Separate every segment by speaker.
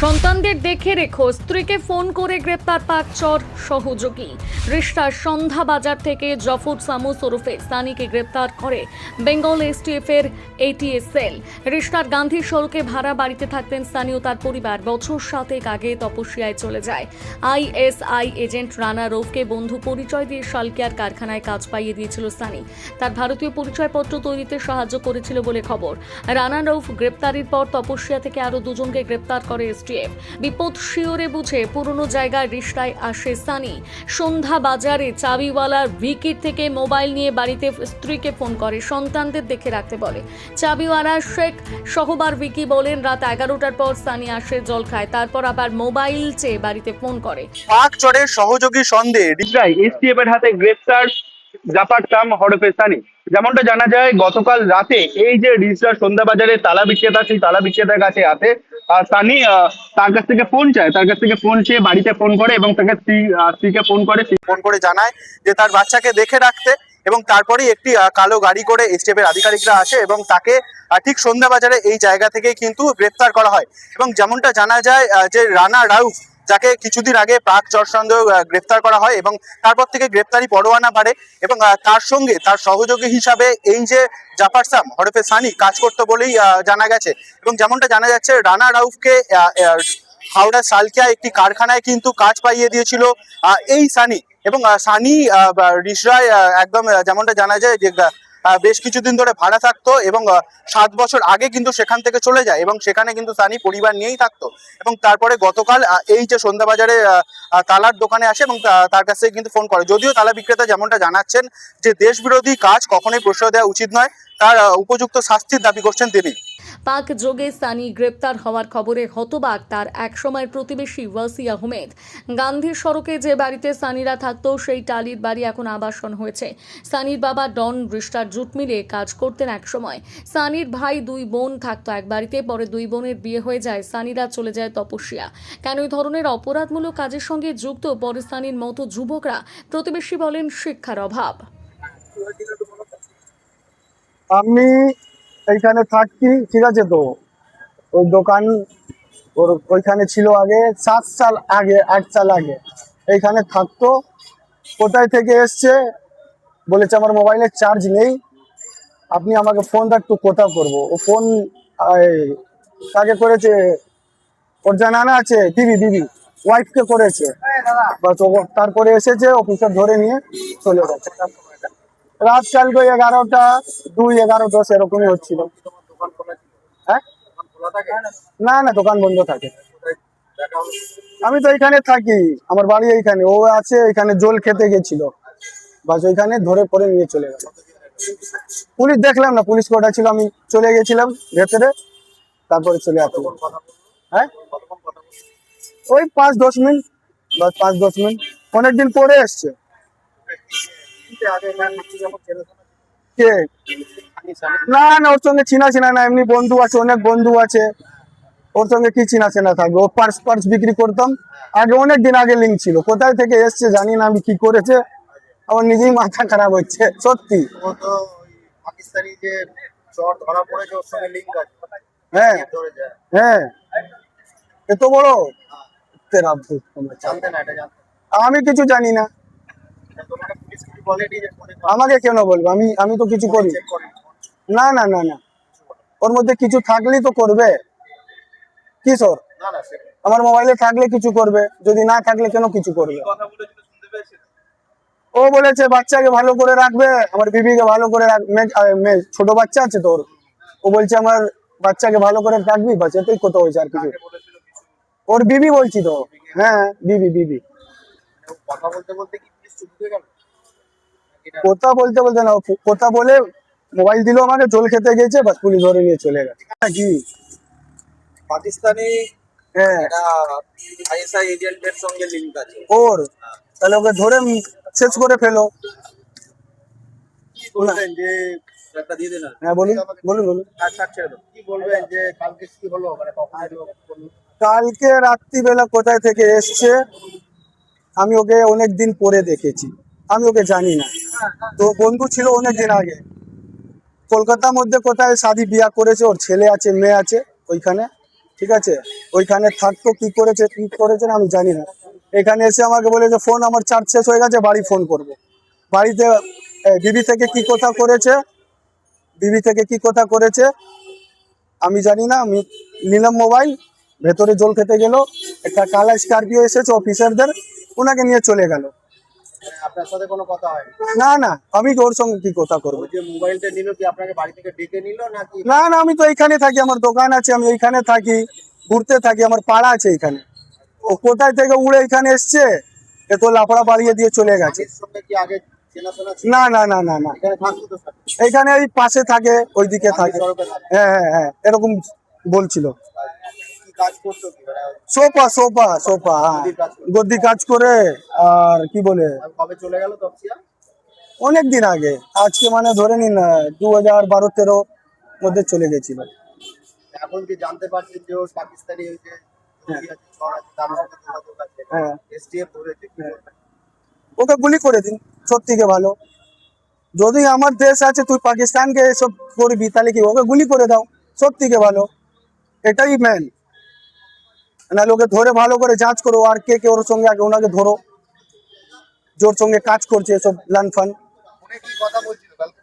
Speaker 1: সন্তানদের দেখে রেখো, স্ত্রীকে ফোন করে গ্রেপ্তার পাক চর সহযোগী। রিষ্টার সন্ধ্যা বাজার থেকে জফর সামুস ওরফে সানিকে গ্রেপ্তার করে বেঙ্গল এসটিএফ এর এটিএস সেল। রিষ্টার গান্ধী সড়কে ভাড়া বাড়িতে থাকতেন সানি ও তার পরিবার। বছর 7 আগে তপস্যায় চলে যায়। আইএসআই এজেন্ট রানা রৌফকে বন্ধু পরিচয় দিয়ে শালকিয়ার কারখানায় কাজ পাইয়ে দিয়েছিল সানি। তার ভারতীয় পরিচয়পত্র তৈরিতে সাহায্য করেছিল বলে খবর। রানা রৌফ গ্রেপ্তারির পর তপস্যা থেকে আরো দুজনকে গ্রেপ্তার করে এসটিএফ। বিপদ শিওরে বুঝে পুরনো জায়গায় রিষ্টায় আসে সানি। সন্ধ্যা বাজারে চাবিওয়ালার ভিকির থেকে মোবাইল নিয়ে বাড়িতে স্ত্রীকে ফোন করে, সন্তানদের দেখে রাখতে বলে। চাবিওয়ালা শেখ সহবার ভিকি বলেন, রাত 11টার পর সানি আসে, জল খায়, তারপর আবার মোবাইল চেয়ে বাড়িতে ফোন করে।
Speaker 2: পাক চরের সহযোগী সন্দেহে রিজরাই এসটিএফ এর হাতে গ্রেফতার জাফর সাম হরফে সানি। যেমনটা জানা যায়, গতকাল রাতে এই যে রিজরা সন্ধ্যা বাজারে তালা বিক্রেতা, সেই তালা বিক্রেতার কাছে আসে সানি। তার কাছ থেকে ফোন চায়, তার কাছ থেকে ফোন চেয়ে বাড়িতে ফোন করে এবং তাকে স্ত্রীকে ফোন করে জানায় যে তার বাচ্চাকে দেখে রাখতে, এবং তারপরেই একটি কালো গাড়ি করে এসটিএফ এর আধিকারিকরা আসে এবং তাকে ঠিক সন্ধ্যা বাজারে এই জায়গা থেকে কিন্তু গ্রেফতার করা হয়। এবং যেমনটা জানা যায় যে রানা রাউফ, যাকে কিছুদিন আগে পাক চর সন্দেহ গ্রেফতার করা হয় এবং তারপর থেকে গ্রেফতারি পরোয়ানা বাড়ে, এবং তার সঙ্গে তার সহযোগী হিসাবে এই যে জাফর সাম হরফে সানি কাজ করতে বলেই জানা গেছে। এবং যেমনটা জানা যাচ্ছে, রানা রাউফকে হাওড়া সালকিয়া একটি কারখানায় কিন্তু কাজ পাইয়ে দিয়েছিল এই সানি। এবং সানি রিসরায় একদম যেমনটা জানা যায় যে বেশ কিছুদিন ধরে ভাড়া থাকতো, এবং 7 বছর আগে কিন্তু সেখান থেকে চলে যায় এবং সেখানে কিন্তু সানি পরিবার নিয়েই থাকতো। এবং তারপরে গতকাল এই যে সন্ধ্যা বাজারে তালার দোকানে আসে এবং তার কাছ থেকে কিন্তু ফোন করে। যদিও তালা বিক্রেতা যেমনটা জানাচ্ছেন যে দেশবিরোধী কাজ কখনোই প্রশ্রয় দেওয়া উচিত নয়, তার উপযুক্ত শাস্তির দাবি করছেন তিনি।
Speaker 1: পাক যোগে সানি গ্রেপ্তার হওয়ার খবরে হতবাক তার একসময়ের প্রতিবেশী ওয়াসি আহমেদ। গান্ধী সড়কে যে বাড়িতে সানিরা থাকতো সেই টালির বাড়ি এখন আবাসন হয়েছে। সানির বাবা ডন রিষ্টার জুট মিলে কাজ করতেন একসময়। সানির ভাই 2 বোন থাকতো এক বাড়িতে, পরে 2 বোনের বিয়ে হয়ে যায়, সানিরা চলে যায় তপস্যা। কেন এই ধরনের অপরাধমূলক কাজের সঙ্গে যুক্ত পরে সানির মতো যুবকরা? প্রতিবেশী বলেন, শিক্ষার অভাব।
Speaker 3: আমি এইখানে থাকি, ঠিক আছে, তো ওই দোকান ওর ওইখানে ছিল আগে 7 সাল আগে, 8 সাল আগে এইখানে থাকতো। কোথায় থেকে এসছে বলেছে আমার মোবাইলে চার্জ নেই, আপনি আমাকে ফোনটা একটু কোথাও করবো। ও ফোন কাকে করেছে, ওর জানানা আছে, দিদি ওয়াইফকে করেছে। বাস তারপরে এসেছে, অফিসার ধরে নিয়ে চলে গেছে। রাত কালকে 11টা 2, 11, 10 এরকমই হচ্ছিল। হ্যাঁ, না না, দোকান বন্ধ থাকে। আমি তো এখানে থাকি, আমার বাড়ি এইখানে, ও আছে এখানে, জল খেতে গেছিল, বাস ওইখানে ধরে পরে নিয়ে চলে গেল। পুলিশ দেখলাম না, পুলিশ কোটা ছিল, আমি চলে গেছিলাম ভেতরে, তারপরে চলে আসলাম। হ্যাঁ, ওই 5-10 মিনিট, বাস 5-10 মিনিট, অনেকদিন পরে এসছে। কে? না না, ওর সঙ্গে চিনা না, এমনি বন্ধু আছে, অনেক বন্ধু আছে, ওর সঙ্গে কি চিনা থাকবে। ও পার্স বিক্রি করতাম আগে, অনেক দিন আগে লিঙ্ক ছিল। কোথায় থেকে এসছে জানি না, আমি কি করেছে, আমার নিজেই মাথা খারাপ হচ্ছে সত্যি।
Speaker 4: পাকিস্তানি যে চর ধরা পড়েছে, ওর সঙ্গে লিংক আছে।
Speaker 3: হ্যাঁ হ্যাঁ, এত বড় তেরা ভূত,
Speaker 4: জানতে না, এটা জানতে
Speaker 3: আমি কিছু জানি না।
Speaker 4: তোমাকে পুলিশ কিছু বলেনি যে ফোনে
Speaker 3: আমাকে কেন বলবো? আমি তো কিছু করি
Speaker 4: চেক করে?
Speaker 3: না না না না, ওর মধ্যে কিছু থাকলেই তো করবে। কি সর,
Speaker 4: না না, সে
Speaker 3: আমার মোবাইলে থাকলে কিছু করবে, যদি না থাকলে কেন কিছু করবে?
Speaker 4: কথা বলেছিল, শুনতে পেয়েছিল।
Speaker 3: ও বলেছে বাচ্চাকে ভালো করে রাখবে, আমার বিবিকে ভালো করে ছোট বাচ্চা আছে তোর, ও বলছে আমার বাচ্চাকে ভালো করে রাখবি, বাস এতেই কথা হয়েছে, আর কিছু।
Speaker 4: বলেছিল কিছু?
Speaker 3: ওর বিবি বলছি তো। হ্যাঁ, বিবি।
Speaker 4: কথা বলতে বলতে কি পুলিশ চুপ হয়ে গেল?
Speaker 3: কথা বলতে না, কথা বলে মোবাইল দিল আমাকে, জল খেতে গেছে, বাস পুলিশ ধরে নিয়ে চলে গেছে। কি
Speaker 4: পাকিস্তানি
Speaker 3: হ্যাঁ,
Speaker 4: এটা আইএসআই এজেন্টের সঙ্গে লিংক আছে।
Speaker 3: ওর তাহলে ওকে ধরে শেষ করে ফেলো।
Speaker 4: কি বলবেন যে একটা দিয়ে দেন?
Speaker 3: হ্যাঁ, বলুন।
Speaker 4: আচ্ছা, ছেড়ে দাও। কি বলবেন যে কালকে কি হলো, মানে কখন এলো?
Speaker 3: কালকে রাত্রিবেলা কোথায় থেকে এসছে, আমি ওকে অনেক দিন পরে দেখেছি, আমি ওকে জানি না। তো বন্ধু ছিল অনেক দিন আগে, কলকাতার মধ্যে কোথায় শাদি বিয়া করেছে, ওর ছেলে আছে, মেয়ে আছে ওইখানে। ঠিক আছে, ওইখানে থাকতো, কি করেছেন আমি জানি না। এখানে এসে আমাকে বলে যে ফোন আমার চার্জ শেষ হয়ে গেছে, বাড়ি ফোন করব। বাড়িতে বিবি থেকে কি কথা করেছে আমি জানি না। আমি নিলাম মোবাইল, ভেতরে জল খেতে গেল, একটা কালা স্করপিও এসেছে অফিসারদের, ওনাকে নিয়ে চলে গেল।
Speaker 4: আপনার সাথে কোনো কথা হয়নি?
Speaker 3: না আমি ওর সঙ্গে কি কথা করবো।
Speaker 4: ওই যে মোবাইলটা নিল কি আপনাকে বাড়ি থেকে ডেকে নিল নাকি?
Speaker 3: না আমি তো এইখানে থাকি, আমার দোকান আছে, আমি এইখানে থাকি, ঘুরতে থাকি, আমার পাড়া আছে এইখানে। ও কোথায় থেকে উড়ে এখানে এসছে, এ তো লাফড়া বাড়িয়ে দিয়ে চলে গেছে।
Speaker 4: এর সঙ্গে কি আগে চেনাশোনা ছিল?
Speaker 3: না
Speaker 4: এখানে থাকতো তো স্যার?
Speaker 3: এইখানে এই পাশে থাকে, ওইদিকে থাকে।
Speaker 4: সড়কে থাকতো।
Speaker 3: হ্যাঁ এরকম বলছিল।
Speaker 4: কি কাজ করতো কি? মানে
Speaker 3: সোফা হ্যাঁ, গদ্দি কাজ করে। আর কি বলে,
Speaker 4: কবে চলে গেল তপসিয়া?
Speaker 3: অনেক দিন আগে, আজকে মানে ধরে নিন 2012-13 মধ্যে চলে গেছিল।
Speaker 4: এখন কি জানতে পারছেন যে ওর পাকিস্তানি ওই যে ছড় আছে, তার সঙ্গে যোগাযোগ আছে,
Speaker 3: হ্যাঁ,
Speaker 4: এসটিএফ ধরেছে, কি বলবেন?
Speaker 3: ওকে গুলি করে দিন, সব থেকে ভালো। যদি আমার দেশ আছে, তুই পাকিস্তানকে এসব করবি, তাহলে কি ওকে গুলি করে দাও, সব থেকে ভালো। এটাই মেন। না, লোকে ধরে ভালো করে যাচ করো, আর কে ওর সঙ্গে আগে ওনাকে ধরো, জোর সঙ্গে কাজ করছে এসব লানফান।
Speaker 4: ফোনে কি কথা বলছিল কালকে?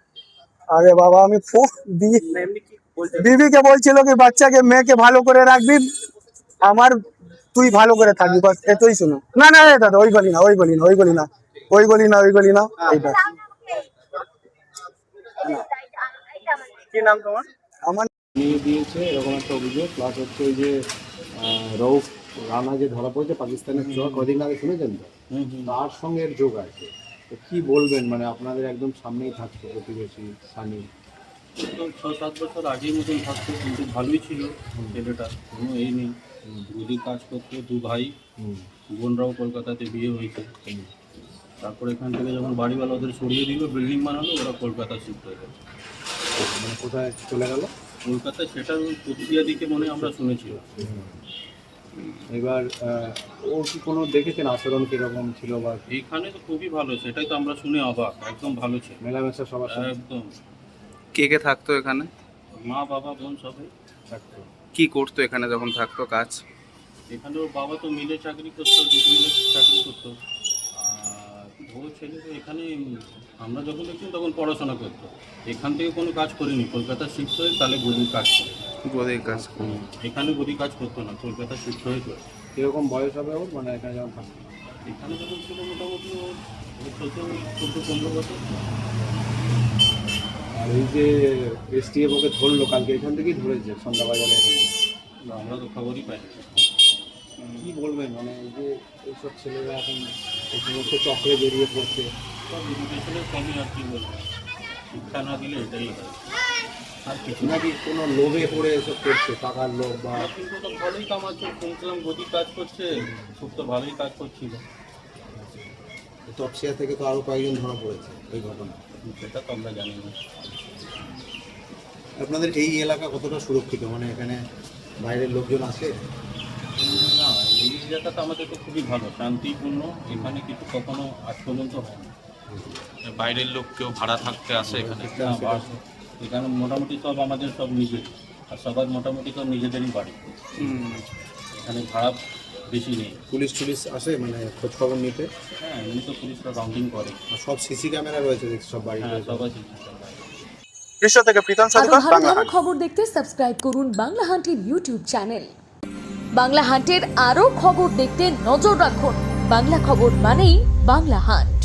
Speaker 3: আরে বাবা, আমি ফোন দিয়ে
Speaker 4: না, এমনি কি বলছে?
Speaker 3: বিবিকে বলছিল কি বাচ্চাকে মেয়েকে ভালো করে রাখবি, আমার তুই ভালো করে থাকবি, বাস এতই শুনো। না দাদা, ওই গলি না এইটা।
Speaker 4: কি নাম তোমার?
Speaker 3: আমার
Speaker 5: নিয়ে দিয়েছে এরকম একটা অভিযোগ, প্লাস হচ্ছে ওই যে রউফ রানা যে ধরা পড়েছে পাকিস্তানের চোখ, কদিন আগে শুনেছেন তো, তার সঙ্গে এর যোগ আছে। তো কি বলবেন, মানে আপনাদের একদম সামনেই থাকতো প্রতিবেশী সানি।
Speaker 6: তো 6-7 বছর আগের মতন থাকতো, কিন্তু ভালোই ছিল ছেলেটা, কোনো এই নেই। দিদি কাজ করতো, দু ভাই, বোনরাও কলকাতাতে বিয়ে হয়েছে। তারপর এখান থেকে যখন বাড়িওয়ালা ওদের সরিয়ে দিল, বিল্ডিং বানালো, ওরা কলকাতা শিফট হয়ে গেছে।
Speaker 5: মানে কোথায় চলে গেল?
Speaker 6: কলকাতায় সেটা প্রতিক্রিয়া দিকে মনে হয় আমরা শুনেছি।
Speaker 5: এবার ও কি কোনো দেখেছেন আচরণ কীরকম ছিল বা
Speaker 6: এইখানে তো খুবই ভালো, সেটাই তো আমরা শুনে অবাক, একদম ভালো ছিল,
Speaker 5: মেলামেশা সবার সঙ্গে
Speaker 6: একদম।
Speaker 7: কে থাকতো এখানে?
Speaker 6: মা বাবা বোন সবাই
Speaker 5: থাকতো?
Speaker 7: কি করতো এখানে যখন থাকতো কাজ?
Speaker 6: এখানে ওর বাবা তো মিলে চাকরি করতো, দুটো মিলে চাকরি করতো। আর ও ছেলে তো এখানে, আমরা যখন দেখতাম তখন পড়াশোনা করতো। এখান থেকে কোনো কাজ করিনি, কলকাতা শিফট হয়ে তাহলে গদির কাজ করে।
Speaker 7: গদির কাজ।
Speaker 6: এখানে গদি কাজ করতো না, কলকাতা শিফট হয়ে করে।
Speaker 5: কীরকম বয়স হবে ওর, মানে এখানে যখন থাকতো?
Speaker 6: এখানে যখন ছিল মোটামুটি ওর 14-15 বছর।
Speaker 5: আর এই যে এসটিএফ ওকে ধরলো কালকে, এখান থেকেই ধরেছে সন্ধ্যাবাজারে এখান থেকে।
Speaker 6: আমরা তো খবরই পাই না।
Speaker 5: কি বলবেন, মানে এই যে এইসব ছেলেরা এখন এই সমস্ত চক্রে জড়িয়ে পড়ছে?
Speaker 6: সব এডুকেশনের কমই, আর কি বলবো, শিক্ষা না দিলে এটাই হয়, আর কিছু না।
Speaker 5: নাকি কোনো লোভে পড়ে এসব করছে, টাকার লোভ বা?
Speaker 6: কিন্তু তো ভালোই কামাচ্ছে, শুনছিলাম গদি কাজ করছে, খুব তো ভালোই কাজ করছিল।
Speaker 5: তপসিয়া থেকে তো আরও কয়েকজন ধরা পড়েছে এই ঘটনা।
Speaker 6: সেটা তো আমরা জানি না।
Speaker 5: আপনাদের এই এলাকা কতটা সুরক্ষিত, মানে এখানে বাইরের লোকজন আসে?
Speaker 6: না, এই এলাকাটা আমাদের তো খুবই ভালো, শান্তিপূর্ণ, এখানে কিছু কখনো আজ পর্যন্ত হয় না। বাইরের লোক কেউ ভাড়া থাকতে আসে এখানে না, বাস এখানে মোটামুটি সব আমাদের সব নিজের, আর সবার মোটামুটি সব নিজেদেরই বাড়ি, এখানে ভাড়া বেশি নেই।
Speaker 5: পুলিশ টুলিশ আসে মানে খোঁজ খবর নিতে?
Speaker 6: হ্যাঁ, এমনি তো পুলিশরা রাউন্ডিং করে।
Speaker 5: আর সব সিসি ক্যামেরা রয়েছে দেখছি সব বাড়িতে?
Speaker 6: হ্যাঁ, সবাই ঠিক।
Speaker 2: বিশ্ব থেকে প্রীতম
Speaker 1: আরো
Speaker 2: সরকার,
Speaker 1: ভালো
Speaker 2: বাংলা
Speaker 1: ভালো
Speaker 2: হাট।
Speaker 1: খবর দেখতে সাবস্ক্রাইব করুন বাংলা হান্টের ইউটিউব চ্যানেল। বাংলা হান্টের আরো খবর দেখতে নজর রাখুন। বাংলা খবর মানেই বাংলা হান্ট।